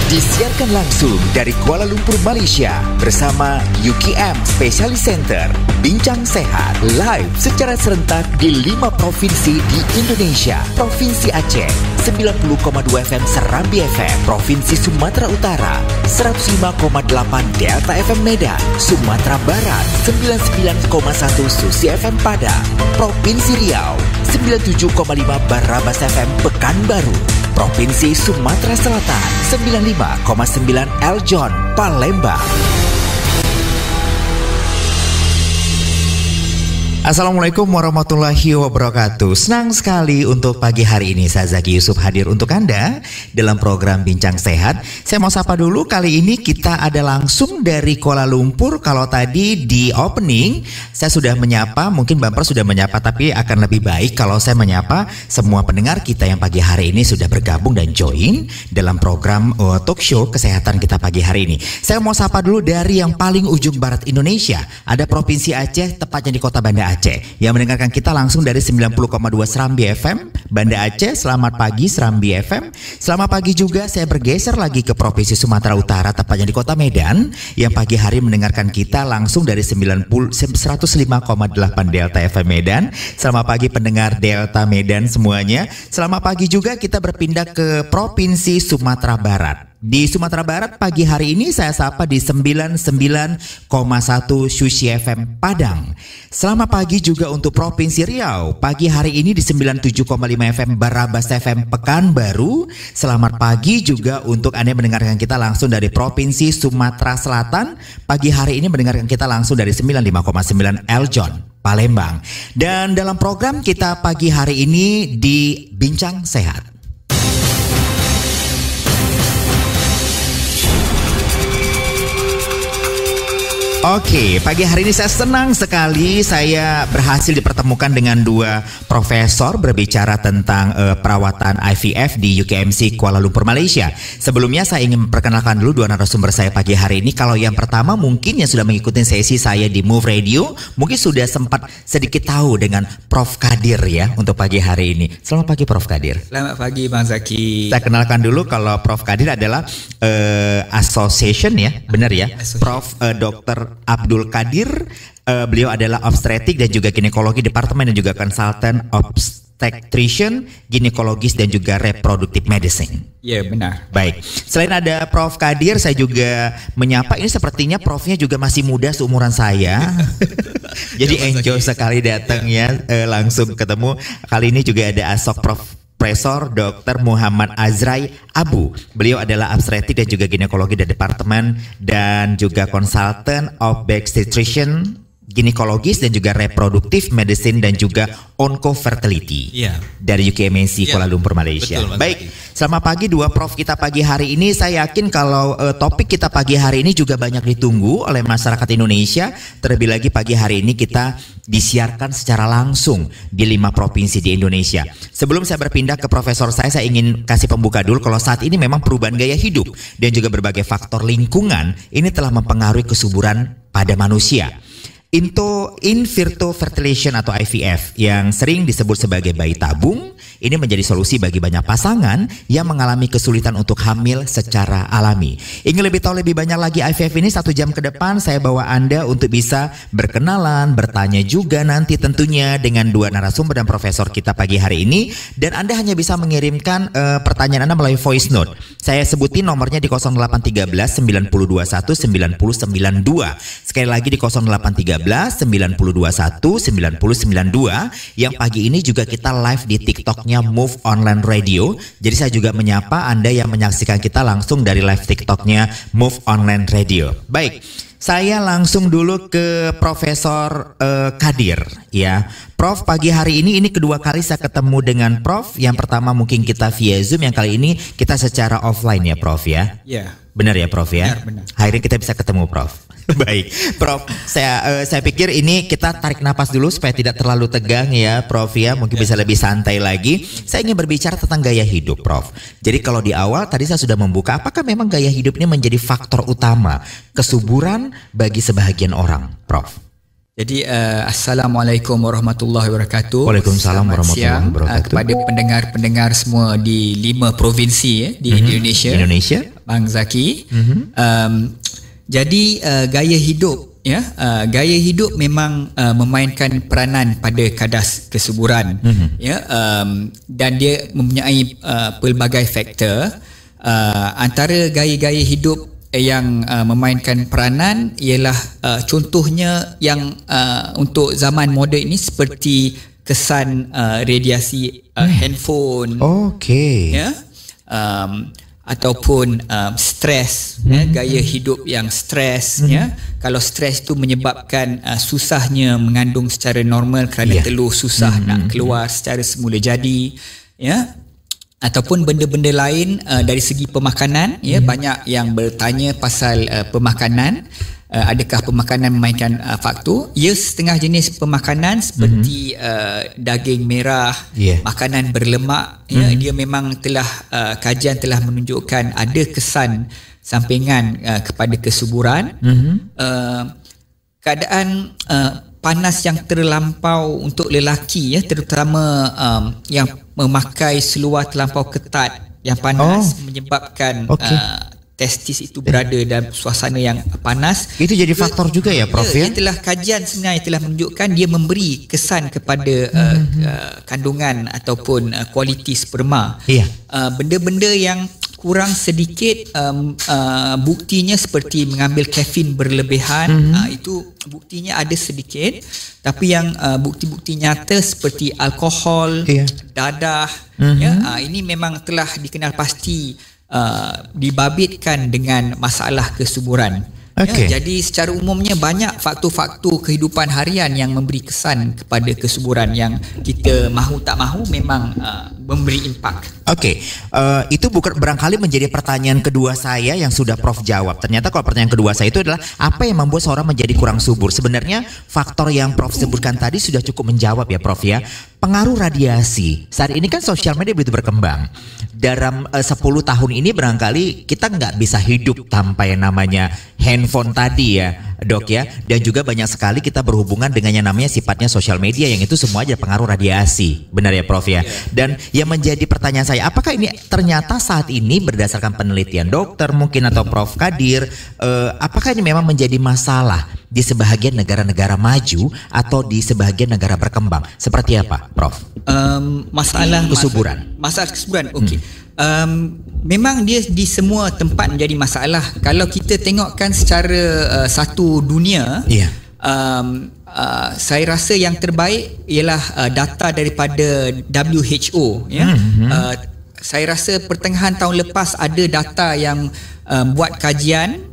Disiarkan langsung dari Kuala Lumpur, Malaysia bersama UKM Specialist Center. Bincang Sehat live secara serentak di 5 provinsi di Indonesia. Provinsi Aceh 90,2 FM Serambi FM, Provinsi Sumatera Utara 105,8 Delta FM Medan, Sumatera Barat 99,1 Susi FM Padang, Provinsi Riau 97,5 Barabas FM Pekanbaru, Provinsi Sumatera Selatan 95,9 Eljon Palembang. Assalamualaikum warahmatullahi wabarakatuh. Senang sekali untuk pagi hari ini saya Zaki Yusuf hadir untuk Anda dalam program Bincang Sehat. Saya mau sapa dulu, kali ini kita ada langsung dari Kuala Lumpur. Kalau tadi di opening saya sudah menyapa, mungkin Bumper sudah menyapa, tapi akan lebih baik kalau saya menyapa semua pendengar kita yang pagi hari ini sudah bergabung dan join dalam program talk show kesehatan kita pagi hari ini. Saya mau sapa dulu dari yang paling ujung barat Indonesia. Ada Provinsi Aceh, tepatnya di Kota Banda Aceh, yang mendengarkan kita langsung dari 90,2 Serambi FM, Banda Aceh. Selamat pagi Serambi FM. Selamat pagi juga saya bergeser lagi ke Provinsi Sumatera Utara, tepatnya di Kota Medan, yang pagi hari mendengarkan kita langsung dari 105,8 Delta FM Medan. Selamat pagi pendengar Delta Medan semuanya. Selamat pagi juga kita berpindah ke Provinsi Sumatera Barat. Di Sumatera Barat pagi hari ini saya sapa di 99,1 Susi FM Padang. Selamat pagi juga untuk Provinsi Riau. Pagi hari ini di 97,5 FM Barabas FM Pekanbaru. Selamat pagi juga untuk Anda yang mendengarkan kita langsung dari Provinsi Sumatera Selatan. Pagi hari ini mendengarkan kita langsung dari 95,9 Eljon Palembang. Dan dalam program kita pagi hari ini di Bincang Sehat. Oke, pagi hari ini saya senang sekali saya berhasil dipertemukan dengan dua profesor berbicara tentang perawatan IVF di UKMC Kuala Lumpur, Malaysia. Sebelumnya saya ingin memperkenalkan dulu dua narasumber saya pagi hari ini. Kalau yang pertama mungkin yang sudah mengikuti sesi saya di Move Radio, mungkin sudah sempat sedikit tahu dengan Prof. Kadir ya untuk pagi hari ini. Selamat pagi Prof. Kadir. Selamat pagi Bang Zaki. Saya kenalkan dulu kalau Prof. Kadir adalah association ya, benar ya? Prof. Dr. Abdul Kadir, beliau adalah obstetrik dan juga ginekologi departemen dan juga konsultan obstetrician, ginekologis dan juga reproductive medicine. Ya benar. Baik. Selain ada Prof. Kadir, saya juga menyapa, ini sepertinya Profnya juga masih muda seumuran saya. Jadi enjoy sekali datang ya, langsung ketemu. Kali ini juga ada Asok Profesor Dr. Muhammad Azrai Abu. Beliau adalah obstetrik dan juga ginekologi dari departemen dan juga konsultan obstetrician, ginekologis dan juga reproductive medicine dan juga oncofertility dari UKMC Kuala Lumpur, Malaysia. Betul, baik, selamat pagi dua Prof kita pagi hari ini. Saya yakin kalau topik kita pagi hari ini juga banyak ditunggu oleh masyarakat Indonesia. Terlebih lagi pagi hari ini kita disiarkan secara langsung di 5 provinsi di Indonesia. Sebelum saya berpindah ke profesor saya ingin kasih pembuka dulu. Kalau saat ini memang perubahan gaya hidup dan juga berbagai faktor lingkungan ini telah mempengaruhi kesuburan pada manusia. In vitro fertilization atau IVF yang sering disebut sebagai bayi tabung ini menjadi solusi bagi banyak pasangan yang mengalami kesulitan untuk hamil secara alami. Ingin lebih tahu lebih banyak lagi IVF ini, 1 jam ke depan saya bawa Anda untuk bisa berkenalan, bertanya juga nanti tentunya dengan dua narasumber dan profesor kita pagi hari ini. Dan Anda hanya bisa mengirimkan pertanyaan Anda melalui voice note. Saya sebutin nomornya di 0813 9021 9092. Sekali lagi di 0813 9021 9092. Yang pagi ini juga kita live di TikToknya Move Online Radio. Jadi saya juga menyapa Anda yang menyaksikan kita langsung dari live TikToknya Move Online Radio. Baik, saya langsung dulu ke Profesor Kadir ya. Prof, pagi hari ini kedua kali saya ketemu dengan Prof. Yang pertama mungkin kita via Zoom, yang kali ini kita secara offline ya Prof ya. Ya. Benar ya Prof ya? Benar. Akhirnya kita bisa ketemu Prof. Baik, Prof. Saya pikir ini kita tarik napas dulu supaya tidak terlalu tegang ya, Prof ya. Mungkin bisa lebih santai lagi. Saya ingin berbicara tentang gaya hidup, Prof. Jadi kalau di awal tadi saya sudah membuka, apakah memang gaya hidup ini menjadi faktor utama kesuburan bagi sebahagian orang, Prof? Jadi Assalamualaikum warahmatullahi wabarakatuh. Waalaikumsalam warahmatullahi wabarakatuh. Kepada pendengar-pendengar semua di 5 provinsi di Indonesia. Bang Zaki. Jadi gaya hidup gaya hidup memang memainkan peranan pada kadar kesuburan, dan dia mempunyai pelbagai faktor. Antara gaya-gaya hidup yang memainkan peranan ialah contohnya yang untuk zaman moden ini seperti kesan radiasi handphone, ataupun stres, gaya hidup yang stres, kalau stres itu menyebabkan susahnya mengandung secara normal kerana telur susah nak keluar secara semula jadi, ataupun benda-benda lain dari segi pemakanan, banyak yang bertanya pasal pemakanan. Adakah pemakanan memainkan faktor? Ya, setengah jenis pemakanan seperti daging merah, makanan berlemak, dia memang telah kajian telah menunjukkan ada kesan sampingan kepada kesuburan. Keadaan panas yang terlampau untuk lelaki, terutama yang memakai seluar terlampau ketat yang panas menyebabkan testis itu berada dalam suasana yang panas. Itu jadi faktor juga ya, Prof? Telah kajian sebenarnya telah menunjukkan dia memberi kesan kepada kandungan ataupun kualiti sperma. Benda-benda yang kurang sedikit, buktinya seperti mengambil kafein berlebihan, itu buktinya ada sedikit. Tapi yang bukti-bukti nyata seperti alkohol, dadah, ini memang telah dikenal pasti dibabitkan dengan masalah kesuburan. Jadi secara umumnya banyak faktor-faktor kehidupan harian yang memberi kesan kepada kesuburan yang kita mahu tak mahu memang memberi impak. Itu bukan barangkali menjadi pertanyaan kedua saya yang sudah Prof jawab. Ternyata kalau pertanyaan kedua saya itu adalah apa yang membuat seorang menjadi kurang subur. Sebenarnya faktor yang Prof sebutkan tadi sudah cukup menjawab ya, Prof ya. Pengaruh radiasi. Saat ini kan sosial media begitu berkembang. Dalam 10 tahun ini barangkali kita nggak bisa hidup tanpa yang namanya handphone tadi ya, Dok ya. Dan juga banyak sekali kita berhubungan dengan yang namanya sifatnya sosial media yang itu semua aja pengaruh radiasi. Benar ya, Prof ya. Dan yang menjadi pertanyaan saya, apakah ini ternyata saat ini berdasarkan penelitian dokter mungkin atau Prof Kadir, apakah ini memang menjadi masalah di sebahagian negara-negara maju atau di sebahagian negara berkembang? Seperti apa, Prof? Masalah kesuburan. Masalah kesuburan. Memang dia di semua tempat menjadi masalah. Kalau kita tengokkan secara satu dunia, saya rasa yang terbaik ialah data daripada WHO. Saya rasa pertengahan tahun lepas ada data yang buat kajian,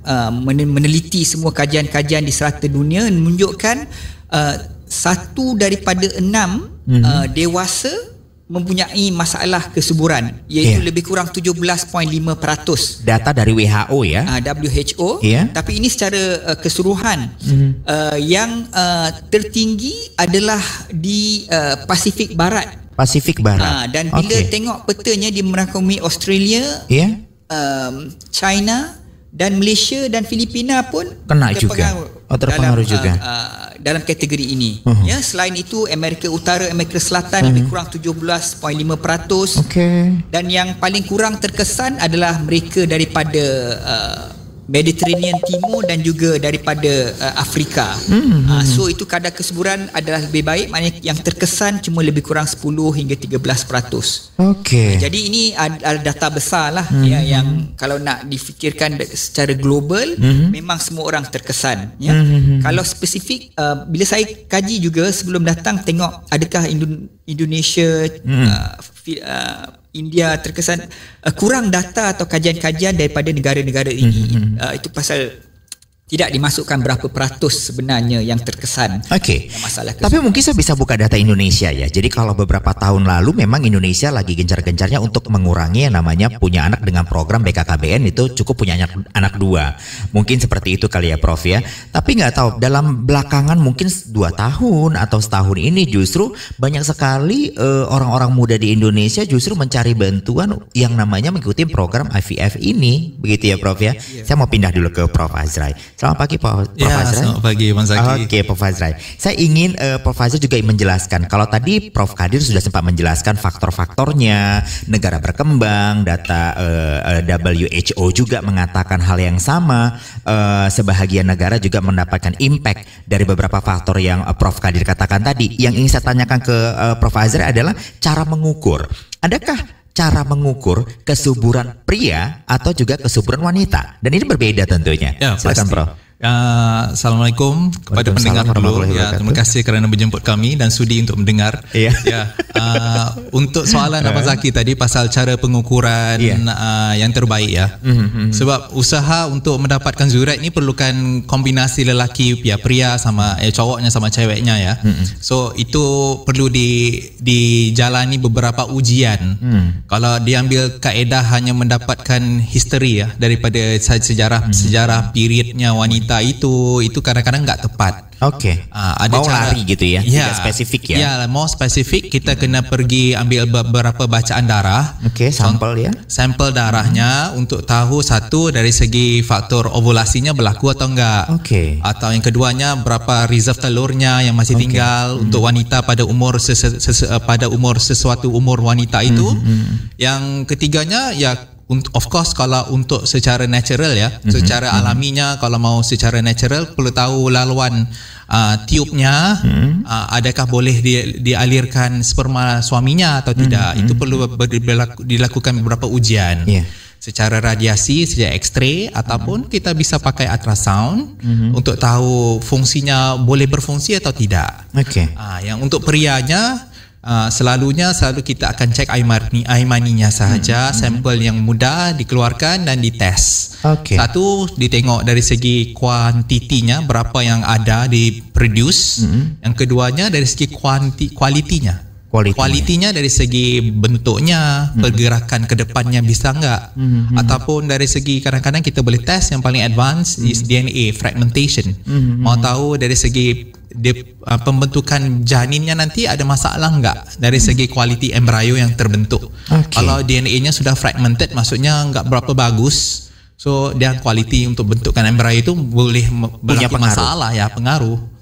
meneliti semua kajian-kajian di serata dunia, menunjukkan 1 daripada 6 dewasa mempunyai masalah kesuburan, iaitu lebih kurang 17.5%. Data dari WHO ya? WHO. Tapi ini secara keseluruhan. Yang tertinggi adalah di Pasifik Barat. Dan bila tengok petanya, dia merangkumi Australia, China dan Malaysia dan Filipina pun kena juga. Terpengaruh juga dalam kategori ini. Selain itu Amerika Utara, Amerika Selatan lebih kurang 17.5%. Dan yang paling kurang terkesan adalah mereka daripada Mediterranean Timur dan juga daripada Afrika. So itu kadar kesuburan adalah lebih baik, maknanya yang terkesan cuma lebih kurang 10 hingga 13%. Jadi ini ada data besar lah, yang kalau nak difikirkan secara global, memang semua orang terkesan. Kalau spesifik, bila saya kaji juga sebelum datang, tengok adakah Indonesia, India terkesan, kurang data atau kajian-kajian daripada negara-negara ini. Itu pasal tidak dimasukkan berapa peratus sebenarnya yang terkesan. Masalah tapi mungkin saya bisa buka data Indonesia ya. Jadi kalau beberapa tahun lalu memang Indonesia lagi gencar-gencarnya untuk mengurangi yang namanya punya anak dengan program BKKBN, itu cukup punya anak 2. Mungkin seperti itu kali ya, Prof ya. Tapi nggak tahu dalam belakangan mungkin 2 tahun atau setahun ini justru banyak sekali orang-orang muda di Indonesia justru mencari bantuan yang namanya mengikuti program IVF ini, begitu ya, Prof ya. Saya mau pindah dulu ke Prof Azrai. Selamat pagi Prof. Fazrai. Selamat pagi Bang Zaki. Oke, Prof. Fazrai. Saya ingin Prof. Fazrai juga menjelaskan. Kalau tadi Prof. Kadir sudah sempat menjelaskan faktor-faktornya, negara berkembang, data WHO juga mengatakan hal yang sama. Sebahagian negara juga mendapatkan impact dari beberapa faktor yang Prof. Kadir katakan tadi. Yang ingin saya tanyakan ke Prof. Fazrai adalah cara mengukur. Adakah cara mengukur kesuburan pria atau juga kesuburan wanita? Dan ini berbeda tentunya. Ya, silakan Prof. Assalamualaikum kepada pendengar dulu. Terima kasih kerana menjemput kami dan sudi untuk mendengar. Untuk soalan Abang Zaki tadi pasal cara pengukuran yang terbaik ya. Sebab usaha untuk mendapatkan zurat ni perlukan kombinasi lelaki pria sama cowoknya sama ceweknya ya. So itu perlu dijalani beberapa ujian. Kalau diambil kaedah hanya mendapatkan history ya daripada sejarah periodnya wanita itu kadang-kadang enggak tepat. Oke. Ada mau cara, lari gitu ya, tidak spesifik ya. Ya, mau spesifik kita kena pergi ambil beberapa bacaan darah. Oke, sampel ya. Sampel darahnya untuk tahu satu dari segi faktor ovulasinya berlaku atau enggak. Oke. Atau yang keduanya berapa reserve telurnya yang masih tinggal untuk wanita pada umur pada umur sesuatu umur wanita itu. Yang ketiganya ya of course kalau untuk secara natural ya, secara alaminya kalau mau secara natural perlu tahu laluan tiupnya, adakah boleh dialirkan sperma suaminya atau tidak. Itu perlu dilakukan beberapa ujian. Secara radiasi, secara X-ray ataupun kita bisa pakai ultrasound untuk tahu fungsinya boleh berfungsi atau tidak. Yang untuk prianya selalu kita akan cek air maninya sahaja, sampel yang mudah dikeluarkan dan dites. Satu ditengok dari segi kuantitinya berapa yang ada di produce. Yang keduanya dari segi kualitinya. Kualitinya dari segi bentuknya, pergerakan ke depannya bisa enggak, ataupun dari segi kadang-kadang kita boleh test yang paling advance is DNA fragmentation. Mau tahu dari segi pembentukan janinnya nanti ada masalah enggak dari segi kualiti embrio yang terbentuk. Kalau DNA-nya sudah fragmented maksudnya enggak berapa bagus. So dia kualiti untuk bentukan embrio itu boleh berlaku masalah ya, pengaruh.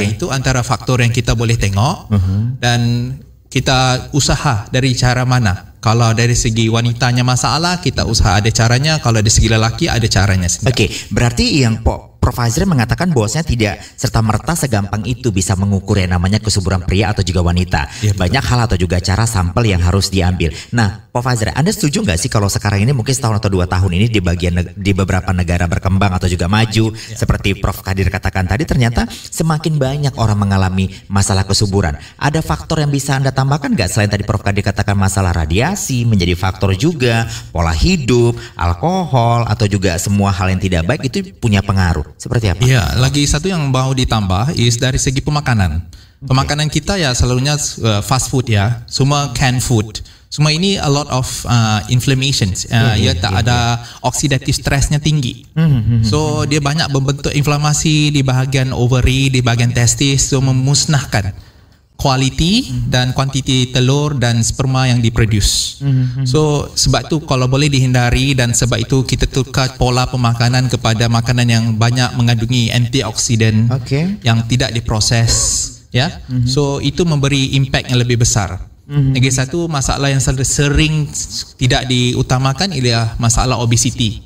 Itu antara faktor yang kita boleh tengok dan kita usaha dari cara mana. Kalau dari segi wanitanya masalah, kita usaha ada caranya. Kalau dari segi lelaki ada caranya sendiri. Berarti yang Prof. Fazrai mengatakan bahwasanya tidak serta-merta segampang itu bisa mengukur yang namanya kesuburan pria atau juga wanita. Banyak hal atau juga cara sampel yang harus diambil. Nah, Prof. Fazrai, Anda setuju nggak sih kalau sekarang ini mungkin setahun atau 2 tahun ini di beberapa negara berkembang atau juga maju seperti Prof. Kadir katakan tadi, ternyata semakin banyak orang mengalami masalah kesuburan. Ada faktor yang bisa Anda tambahkan nggak selain tadi Prof. Kadir katakan masalah radiasi menjadi faktor juga, pola hidup, alkohol atau juga semua hal yang tidak baik itu punya pengaruh. Seperti apa? Ya, lagi satu yang mau ditambah is dari segi pemakanan. Pemakanan kita ya selalunya fast food ya, semua canned food. Semua ini a lot of inflammation. Ada oxidative stressnya tinggi. So dia banyak membentuk inflamasi di bahagian ovary, di bahagian testis, so memusnahkan kualiti dan kuantiti telur dan sperma yang diproduce. So sebab itu kalau boleh dihindari, dan sebab itu kita tukar pola pemakanan kepada makanan yang banyak mengandungi antioksidan yang tidak diproses ya. So itu memberi impact yang lebih besar. Lagi satu masalah yang sering tidak diutamakan ialah masalah obesity.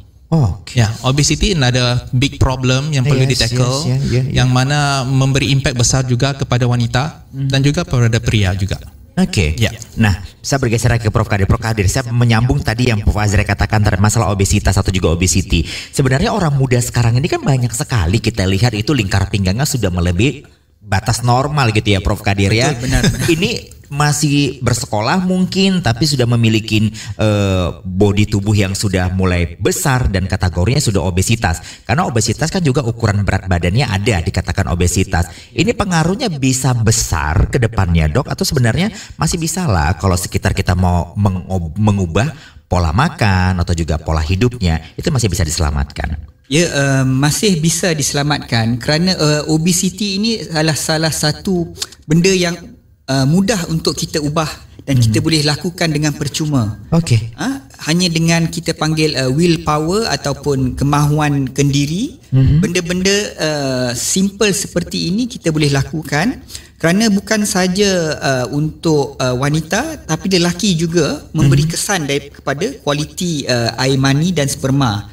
Obesity ada big problem yang perlu di-tackle, yang mana memberi impact besar juga kepada wanita dan juga kepada pria juga. Nah, saya bergeser ke Prof. Kadir. Prof. Kadir, saya menyambung tadi yang Prof. Fazrai katakan terhadap masalah obesitas atau juga obesity. Sebenarnya orang muda sekarang ini kan banyak sekali kita lihat itu lingkar pinggangnya sudah melebihi batas normal gitu ya Prof. Kadir ya. Benar. Ini masih bersekolah mungkin tapi sudah memiliki body tubuh yang sudah mulai besar dan kategorinya sudah obesitas. Karena obesitas kan juga ukuran berat badannya ada dikatakan obesitas. Ini pengaruhnya bisa besar ke depannya Dok, atau sebenarnya masih bisa lah kalau sekitar kita mau mengubah pola makan atau juga pola hidupnya, itu masih bisa diselamatkan? Masih bisa diselamatkan kerana obesity ini salah satu benda yang mudah untuk kita ubah dan kita boleh lakukan dengan percuma. hanya dengan kita panggil willpower ataupun kemahuan kendiri, benda-benda simple seperti ini kita boleh lakukan, kerana bukan saja untuk wanita tapi lelaki juga memberi kesan kepada kualiti air mani dan sperma.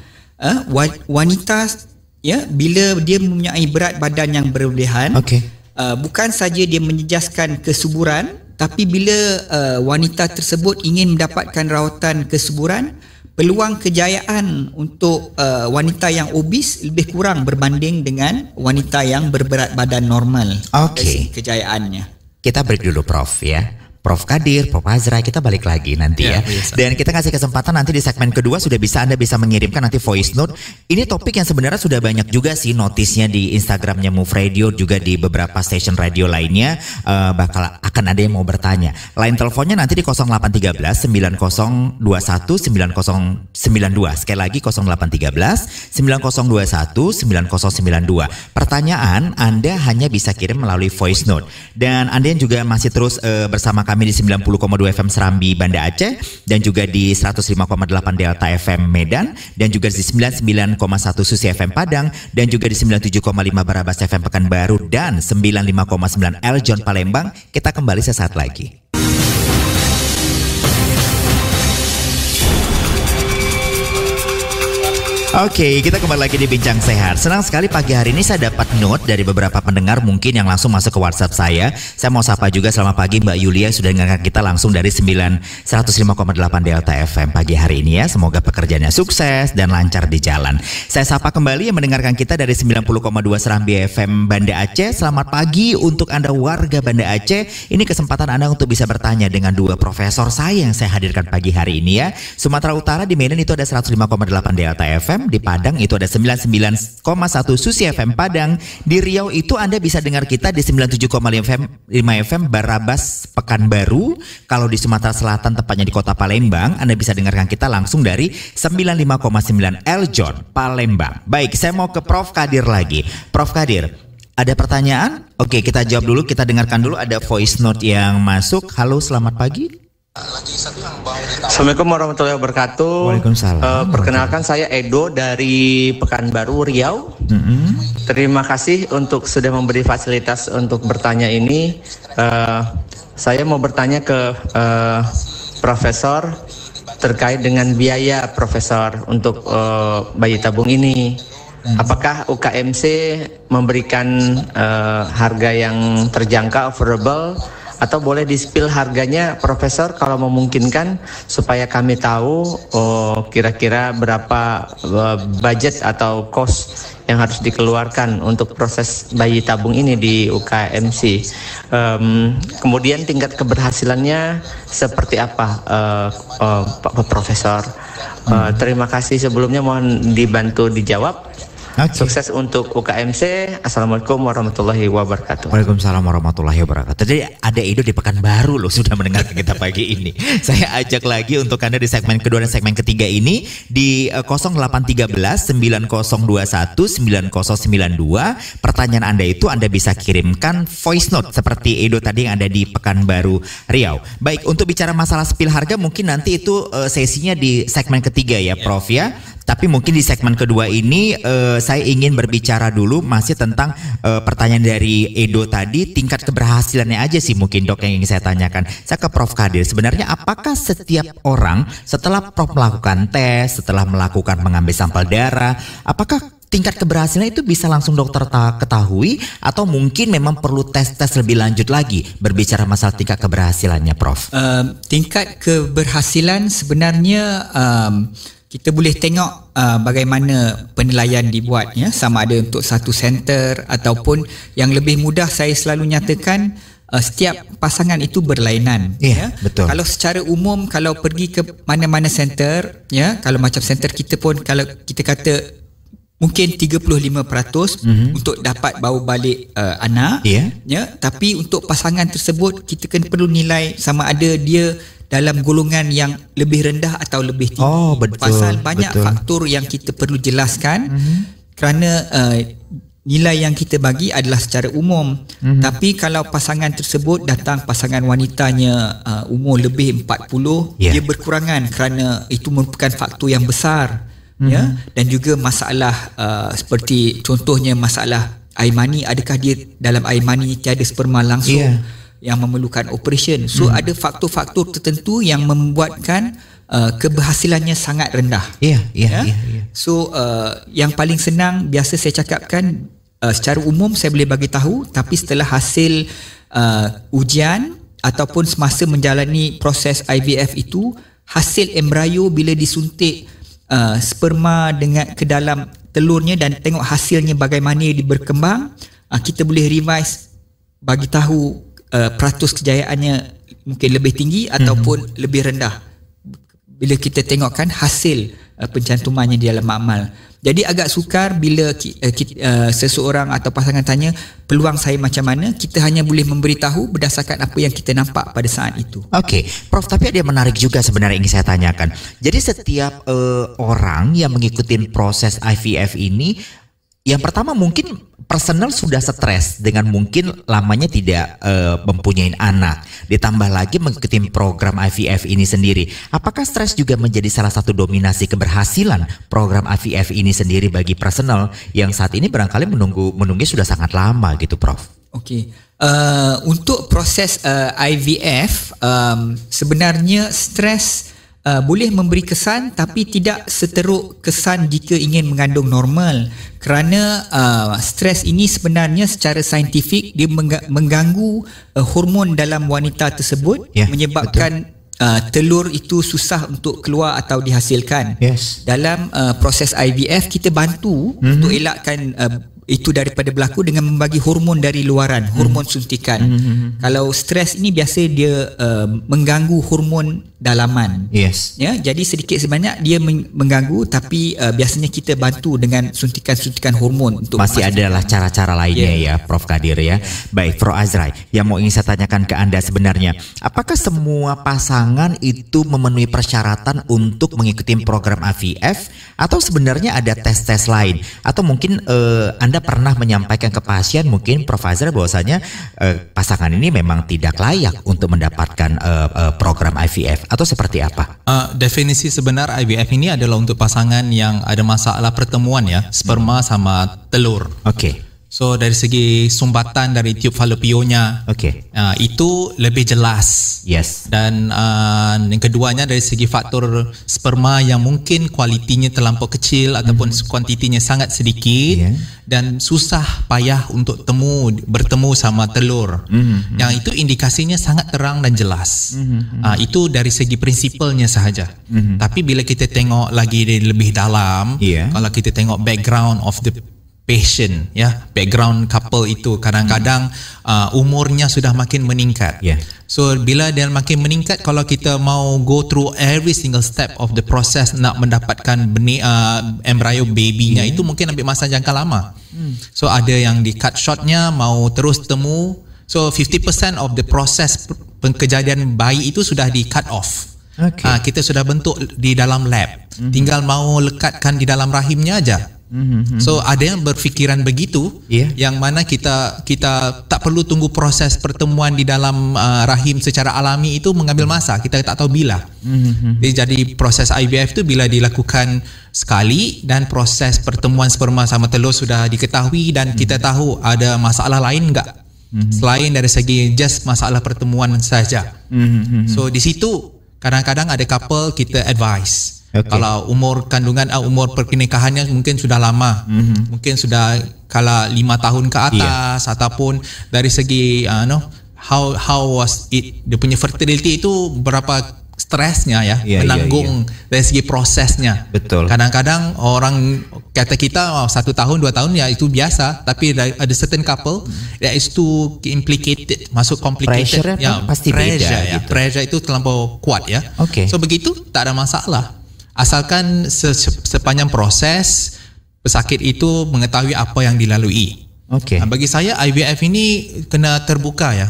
Wanita bila dia mempunyai berat badan yang berlebihan, bukan saja dia menjejaskan kesuburan, tapi bila wanita tersebut ingin mendapatkan rawatan kesuburan, peluang kejayaan untuk wanita yang obes lebih kurang berbanding dengan wanita yang berberat badan normal. Kejayaannya. Kita break dulu Prof ya. Prof Kadir, Prof Azra, kita balik lagi nanti ya. Dan kita kasih kesempatan nanti di segmen kedua Anda bisa mengirimkan nanti voice note. Ini topik yang sebenarnya sudah banyak juga sih notisnya di Instagramnya Move Radio, juga di beberapa station radio lainnya. Akan ada yang mau bertanya. Line teleponnya nanti di 0813 9021 9092. Sekali lagi 0813 9021 9092. Pertanyaan Anda hanya bisa kirim melalui voice note. Dan Anda yang juga masih terus bersama kami di 90,2 FM Serambi Banda Aceh, dan juga di 105,8 Delta FM Medan, dan juga di 99,1 Susi FM Padang, dan juga di 97,5 Barabas FM Pekanbaru, dan 95,9 Eljon Palembang. Kita kembali sesaat lagi. Oke, kita kembali lagi di Bincang Sehat. Senang sekali pagi hari ini saya dapat note dari beberapa pendengar mungkin yang langsung masuk ke WhatsApp saya. Saya mau sapa juga, selamat pagi Mbak Yulia yang sudah dengarkan kita langsung dari 105,8 Delta FM pagi hari ini ya. Semoga pekerjaannya sukses dan lancar di jalan. Saya sapa kembali yang mendengarkan kita dari 90,2 Serambi FM Banda Aceh. Selamat pagi untuk Anda warga Banda Aceh. Ini kesempatan Anda untuk bisa bertanya dengan dua profesor saya yang saya hadirkan pagi hari ini ya. Sumatera Utara di Medan itu ada 105,8 Delta FM. Di Padang itu ada 99,1 Susi FM Padang. Di Riau itu Anda bisa dengar kita di 97,5 FM Barabas Pekanbaru. Kalau di Sumatera Selatan tepatnya di Kota Palembang, Anda bisa dengarkan kita langsung dari 95,9 Eljon Palembang. Baik, saya mau ke Prof Kadir lagi. Prof Kadir, ada pertanyaan? Oke, kita jawab dulu, kita dengarkan dulu, ada voice note yang masuk. Halo, selamat pagi. Assalamualaikum warahmatullahi wabarakatuh. Waalaikumsalam. Perkenalkan, saya Edo dari Pekanbaru, Riau. Terima kasih untuk sudah memberi fasilitas untuk bertanya ini. Saya mau bertanya ke Profesor terkait dengan biaya Profesor untuk bayi tabung ini. Apakah UKMC memberikan harga yang terjangkau, affordable? Atau boleh di-spill harganya Profesor kalau memungkinkan, supaya kami tahu kira-kira berapa budget atau cost yang harus dikeluarkan untuk proses bayi tabung ini di UKMC. Kemudian tingkat keberhasilannya seperti apa Pak Profesor? Terima kasih sebelumnya, mohon dibantu dijawab. Sukses untuk UKMC. Assalamualaikum warahmatullahi wabarakatuh. Waalaikumsalam warahmatullahi wabarakatuh. Jadi ada Edo di Pekanbaru loh sudah mendengarkan kita pagi ini. Saya ajak lagi untuk Anda di segmen kedua dan segmen ketiga ini di 0813 9021 9092. Pertanyaan Anda itu Anda bisa kirimkan voice note seperti Edo tadi yang ada di Pekanbaru Riau. Baik, untuk bicara masalah spill harga mungkin nanti itu sesinya di segmen ketiga ya Prof ya. Tapi mungkin di segmen kedua ini saya ingin berbicara dulu masih tentang pertanyaan dari Edo tadi, tingkat keberhasilannya aja sih mungkin Dok yang ingin saya tanyakan. Saya ke Prof Kadir, sebenarnya apakah setiap orang setelah Prof melakukan tes, setelah melakukan mengambil sampel darah, apakah tingkat keberhasilan itu bisa langsung dokter ketahui atau mungkin memang perlu tes-tes lebih lanjut lagi berbicara masalah tingkat keberhasilannya Prof? Tingkat keberhasilan sebenarnya kita boleh tengok bagaimana penilaian dibuat ya, sama ada untuk satu center ataupun yang lebih mudah saya selalu nyatakan setiap pasangan itu berlainan ya. Betul. Kalau secara umum kalau pergi ke mana-mana center ya, kalau macam center kita pun kalau kita kata mungkin 35% untuk dapat bawa balik anak ya, tapi untuk pasangan tersebut kita kan perlu nilai sama ada dia dalam golongan yang lebih rendah atau lebih tinggi. Betul, pasal banyak faktor yang kita perlu jelaskan kerana nilai yang kita bagi adalah secara umum. Tapi kalau pasangan tersebut datang pasangan wanitanya umur lebih 40, dia berkurangan kerana itu merupakan faktor yang besar. Ya, dan juga masalah seperti contohnya masalah air mani, adakah dia dalam air mani tiada sperma langsung yang memerlukan operation. So ada faktor-faktor tertentu yang membuatkan keberhasilannya sangat rendah. So yang paling senang biasa saya cakapkan, secara umum saya boleh bagi tahu, tapi setelah hasil ujian ataupun semasa menjalani proses IVF itu, hasil embrio bila disuntik sperma dengan ke dalam telurnya dan tengok hasilnya bagaimana dia berkembang, kita boleh revise bagi tahu peratus kejayaannya mungkin lebih tinggi ataupun lebih rendah bila kita tengokkan hasil pencantumannya di dalam makmal. Jadi agak sukar bila seseorang atau pasangan tanya peluang saya macam mana, kita hanya boleh memberitahu berdasarkan apa yang kita nampak pada saat itu. Okey, Prof, tapi ada yang menarik juga sebenarnya ingin saya tanyakan. Jadi setiap orang yang mengikuti proses IVF ini, yang pertama mungkin personal sudah stres dengan mungkin lamanya tidak mempunyai anak, ditambah lagi mengikuti program IVF ini sendiri. Apakah stres juga menjadi salah satu dominasi keberhasilan program IVF ini sendiri bagi personal yang saat ini barangkali menunggu sudah sangat lama gitu, Prof? Okey, untuk proses IVF sebenarnya stres boleh memberi kesan, tapi tidak seteruk kesan jika ingin mengandung normal, kerana stres ini sebenarnya secara saintifik dia mengganggu hormon dalam wanita tersebut, menyebabkan telur itu susah untuk keluar atau dihasilkan. Dalam proses IVF kita bantu untuk elakkan itu daripada berlaku dengan membagi hormon dari luaran, hormon suntikan. Kalau stres ini biasa dia mengganggu hormon dalaman. Ya, jadi sedikit sebanyak dia mengganggu, tapi biasanya kita bantu dengan suntikan-suntikan hormon untuk masih adalah cara-cara lainnya ya, Prof Kadir ya. Baik, Prof Azrai, yang mau ingin saya tanyakan ke Anda sebenarnya, apakah semua pasangan itu memenuhi persyaratan untuk mengikuti program IVF atau sebenarnya ada tes-tes lain? Atau mungkin Anda pernah menyampaikan ke pasien mungkin Prof Azrai bahwasanya pasangan ini memang tidak layak untuk mendapatkan program IVF atau seperti apa? Definisi sebenar IVF ini adalah untuk pasangan yang ada masalah pertemuan ya, sperma sama telur. Okey. So dari segi sumbatan dari tiub falopionya, itu lebih jelas. Dan yang keduanya dari segi faktor sperma yang mungkin kualitinya terlampau kecil ataupun kuantitinya sangat sedikit dan susah payah untuk bertemu sama telur. Yang itu indikasinya sangat terang dan jelas. Itu dari segi prinsipalnya sahaja. Tapi bila kita tengok lagi lebih dalam, kalau kita tengok background of the patient, ya, background couple itu kadang-kadang umurnya sudah makin meningkat. So bila dia makin meningkat, kalau kita mau go through every single step of the process nak mendapatkan embryo baby-nya, itu mungkin ambil masa jangka lama. So ada yang di cut short-nya mau terus temu. So 50% of the process kejadian bayi itu sudah di cut off. Kita sudah bentuk di dalam lab, tinggal mau lekatkan di dalam rahimnya aja. So ada yang berfikiran begitu, yang mana kita tak perlu tunggu proses pertemuan di dalam rahim secara alami itu mengambil masa, kita tak tahu bila. Jadi proses IVF itu bila dilakukan sekali dan proses pertemuan sperma sama telur sudah diketahui dan kita tahu ada masalah lain enggak selain dari segi just masalah pertemuan saja. So di situ kadang-kadang ada couple kita advise. Kalau umur kandungan, umur pernikahannya mungkin sudah lama, mungkin sudah kalau 5 tahun ke atas, ataupun dari segi how was it, dia punya fertility itu berapa stresnya ya, menanggung dari segi prosesnya. Betul. Kadang-kadang orang kata kita 1 tahun 2 tahun ya itu biasa, tapi ada certain couple that is too implicated, masuk complicated. Pressure pasti pressure, beda gitu. Pressure itu terlampau kuat ya. So begitu tak ada masalah. Asalkan sepanjang proses pesakit itu mengetahui apa yang dilalui. Bagi saya IVF ini kena terbuka ya.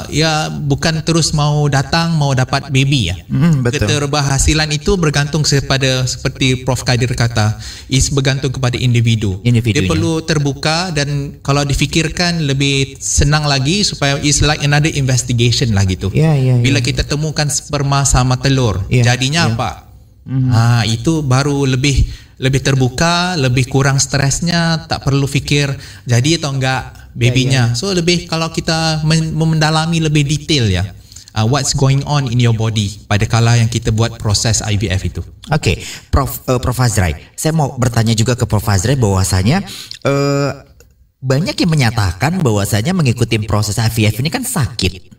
Ya bukan terus mau datang mau dapat baby ya. Keterberhasilan itu bergantung kepada, seperti Prof Kadir kata, is bergantung kepada individu. Dia perlu terbuka, dan kalau difikirkan lebih senang lagi, supaya is like another investigation lah gitu. Bila kita temukan sperma sama telur, jadinya apa? Itu baru lebih terbuka, lebih kurang stresnya, tak perlu fikir jadi atau enggak babynya. So lebih kalau kita mendalami lebih detail ya, what's going on in your body pada kala yang kita buat proses IVF itu. Prof Azrai, saya mau bertanya juga ke Prof Azrai bahwasanya banyak yang menyatakan bahwasanya mengikuti proses IVF ini kan sakit.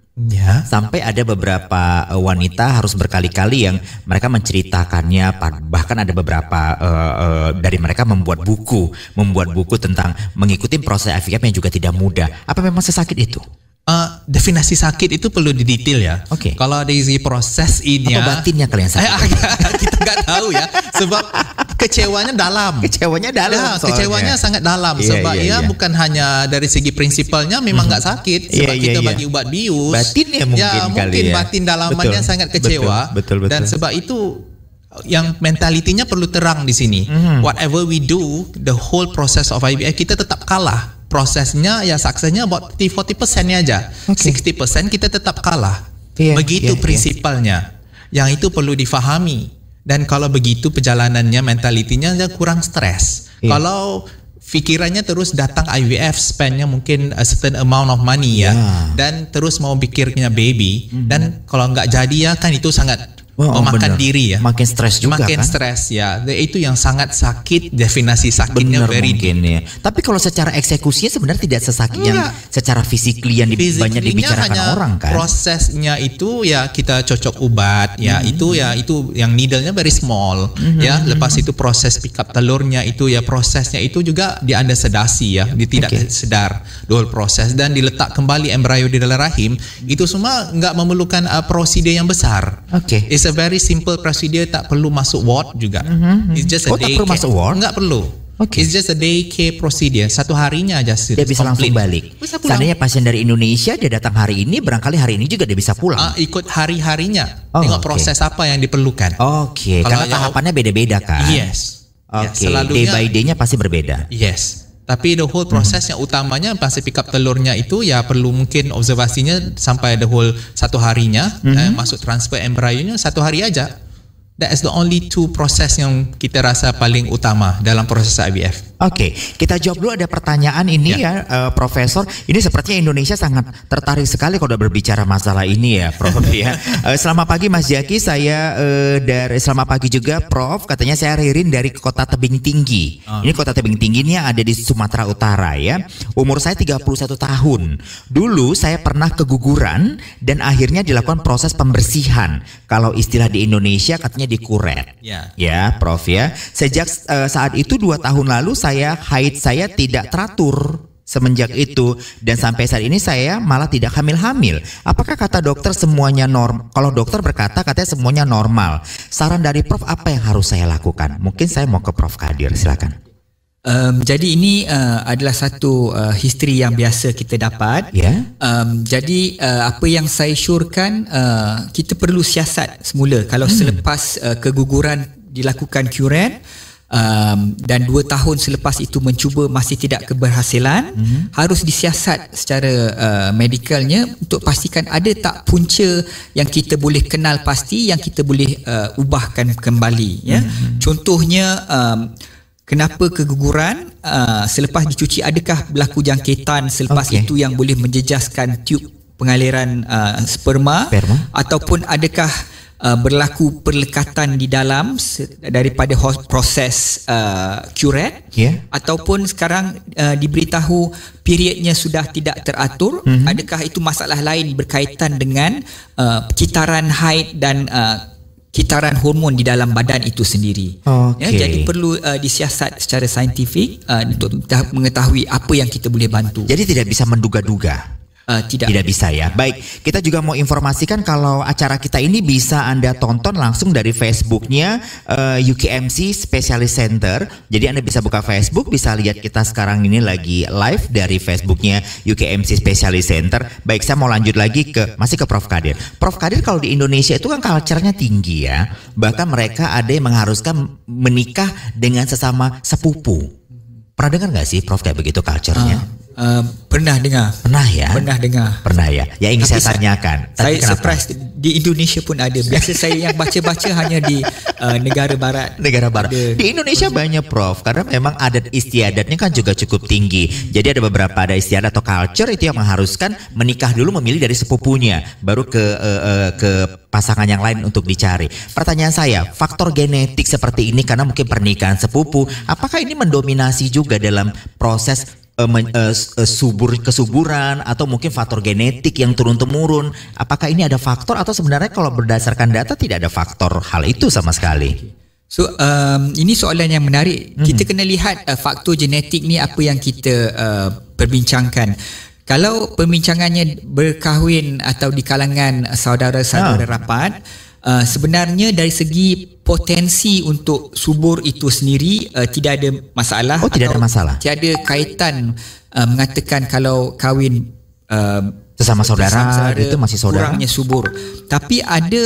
Sampai ada beberapa wanita harus berkali-kali yang mereka menceritakannya, bahkan ada beberapa dari mereka membuat buku tentang mengikuti proses IVF yang juga tidak mudah. Apa memang sesakit itu? Definisi sakit itu perlu didetail ya. Kalau dari proses ini, atau batinnya kalian sakit? Kita nggak tahu ya, sebab kecewanya dalam. Kecewanya sangat dalam, sebab bukan hanya dari segi prinsipalnya memang nggak sakit, sebab kita bagi ubat bius. Batinnya mungkin batin dalamannya sangat kecewa. Betul. Dan sebab itu yang mentalitinya perlu terang di sini. Whatever we do, the whole process of IVF kita tetap kalah. Prosesnya ya suksesnya about 40% aja. 60% kita tetap kalah. Begitu prinsipalnya. Yang itu perlu difahami. Dan kalau begitu perjalanannya, mentalitinya kurang stres. Kalau fikirannya terus datang IVF, spendnya mungkin a certain amount of money dan terus mau pikirnya baby, dan kalau nggak jadi ya kan itu sangat memakan diri ya. Makin stres juga makin kan? Stres ya. Itu yang sangat sakit, definisi sakitnya very mungkin ya. Tapi kalau secara eksekusinya sebenarnya tidak sesakit yang secara physically yang banyak dibicarakan orang kan? Prosesnya itu ya kita cocok ubat ya, itu yang needle-nya very small ya. Lepas itu proses pick up telurnya itu ya, prosesnya itu juga dianda sedasi ya, tidak sedar dua proses, dan diletak kembali embrio di dalam rahim. Itu semua nggak memerlukan prosedur yang besar. It's a very simple procedure, tak perlu masuk ward juga. It's just a day tak perlu masuk ward? Enggak perlu. It's just a day care procedure. Satu harinya aja dia bisa langsung balik. Seandainya pasien dari Indonesia dia datang hari ini, barangkali hari ini juga dia bisa pulang. Ikut hari-harinya. Tengok proses apa yang diperlukan. Karena tahapannya beda-beda kan. Day by day-nya pasti berbeda. Tapi the whole proses yang utamanya pasti pick up telurnya itu ya perlu mungkin observasinya sampai the whole satu harinya, masuk transfer embryonya satu hari aja. That is the only two proses yang kita rasa paling utama dalam proses IVF. Kita jawab dulu ada pertanyaan ini Profesor. Ini sepertinya Indonesia sangat tertarik sekali kalau berbicara masalah ini ya, Prof ya. Selamat pagi Mas Jaki, saya selamat pagi juga Prof. Katanya saya Ririn dari kota Tebing Tinggi. Ini kota Tebing Tinggi ini ada di Sumatera Utara ya. Umur saya 31 tahun. Dulu saya pernah keguguran dan akhirnya dilakukan proses pembersihan. Kalau istilah di Indonesia katanya dikuret. Ya, Prof ya. Sejak saat itu 2 tahun lalu haid saya tidak teratur semenjak itu, dan sampai saat ini saya malah tidak hamil-hamil. Apakah kata dokter semuanya normal? Kalau dokter berkata katanya semuanya normal. Saran dari Prof apa yang harus saya lakukan? Mungkin saya mau ke Prof Kadir, silakan. Jadi ini adalah satu history yang biasa kita dapat. Jadi apa yang saya syorkan, kita perlu siasat semula. Kalau selepas keguguran dilakukan kuret, dan 2 tahun selepas itu mencuba masih tidak keberhasilan, harus disiasat secara medikalnya untuk pastikan ada tak punca yang kita boleh kenal pasti, yang kita boleh ubahkan kembali ya. Contohnya kenapa keguguran, selepas dicuci adakah berlaku jangkitan selepas itu yang boleh menjejaskan tiub pengaliran sperma, ataupun adakah berlaku perlekatan di dalam daripada proses kuret, ataupun sekarang diberitahu periodnya sudah tidak teratur, adakah itu masalah lain berkaitan dengan kitaran haid dan kitaran hormon di dalam badan itu sendiri. Jadi perlu disiasat secara saintifik untuk mengetahui apa yang kita boleh bantu. Jadi tidak bisa menduga-duga. Tidak bisa ya. Baik, kita juga mau informasikan kalau acara kita ini bisa Anda tonton langsung dari Facebooknya UKMC Specialist Center. Jadi Anda bisa buka Facebook, bisa lihat kita sekarang ini lagi live dari Facebooknya UKMC Specialist Center. Baik, saya mau lanjut lagi masih ke Prof. Kadir. Prof. Kadir, kalau di Indonesia itu kan culture-nya tinggi ya. Bahkan mereka ada yang mengharuskan menikah dengan sesama sepupu. Pernah dengar nggak sih Prof kayak begitu culture-nya? Pernah dengar. Pernah ya? Pernah ya. Ya ingin saya tanyakan. Saya surprise di Indonesia pun ada. Biasa saya yang baca-baca hanya di negara barat. Di Indonesia banyak Prof, karena memang adat istiadatnya kan juga cukup tinggi. Jadi ada beberapa adat istiadat atau culture itu yang mengharuskan menikah dulu, memilih dari sepupunya, baru ke pasangan yang lain untuk dicari. Pertanyaan saya, faktor genetik seperti ini karena mungkin pernikahan sepupu, apakah ini mendominasi juga dalam proses kesuburan atau mungkin faktor genetik yang turun-temurun? Apakah ini ada faktor atau sebenarnya kalau berdasarkan data tidak ada faktor hal itu sama sekali? So ini soalan yang menarik. Kita kena lihat faktor genetik ni apa yang kita perbincangkan. Kalau perbincangannya berkahwin atau di kalangan saudara-saudara rapat, sebenarnya dari segi potensi untuk subur itu sendiri tidak ada masalah. Tidak ada masalah. Tiada kaitan mengatakan kalau kahwin sesama saudara itu masih saudara, kurangnya subur. Tapi ada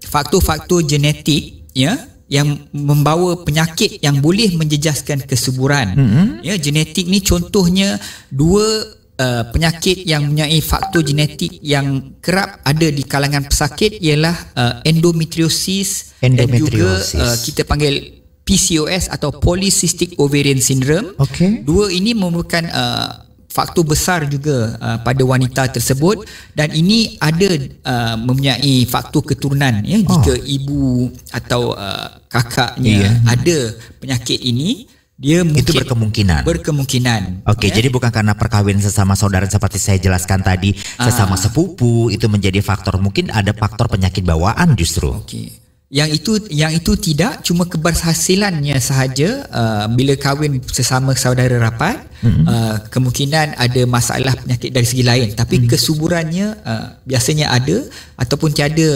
faktor-faktor genetik ya yang membawa penyakit yang boleh menjejaskan kesuburan. Ya, genetik ni contohnya dua penyakit yang mempunyai faktor genetik yang kerap ada di kalangan pesakit ialah endometriosis dan juga kita panggil PCOS atau Polycystic Ovarian Syndrome. Dua ini merupakan faktor besar juga pada wanita tersebut, dan ini ada mempunyai faktor keturunan ya. Jika ibu atau kakaknya ada penyakit ini, dia mungkin itu berkemungkinan. Jadi bukan karena perkawinan sesama saudara seperti saya jelaskan tadi, sesama sepupu itu menjadi faktor, mungkin ada faktor penyakit bawaan justru. Yang itu tidak, cuma keberhasilannya sahaja. Bila kahwin sesama saudara rapat, kemungkinan ada masalah penyakit dari segi lain, tapi kesuburannya biasanya ada, ataupun tiada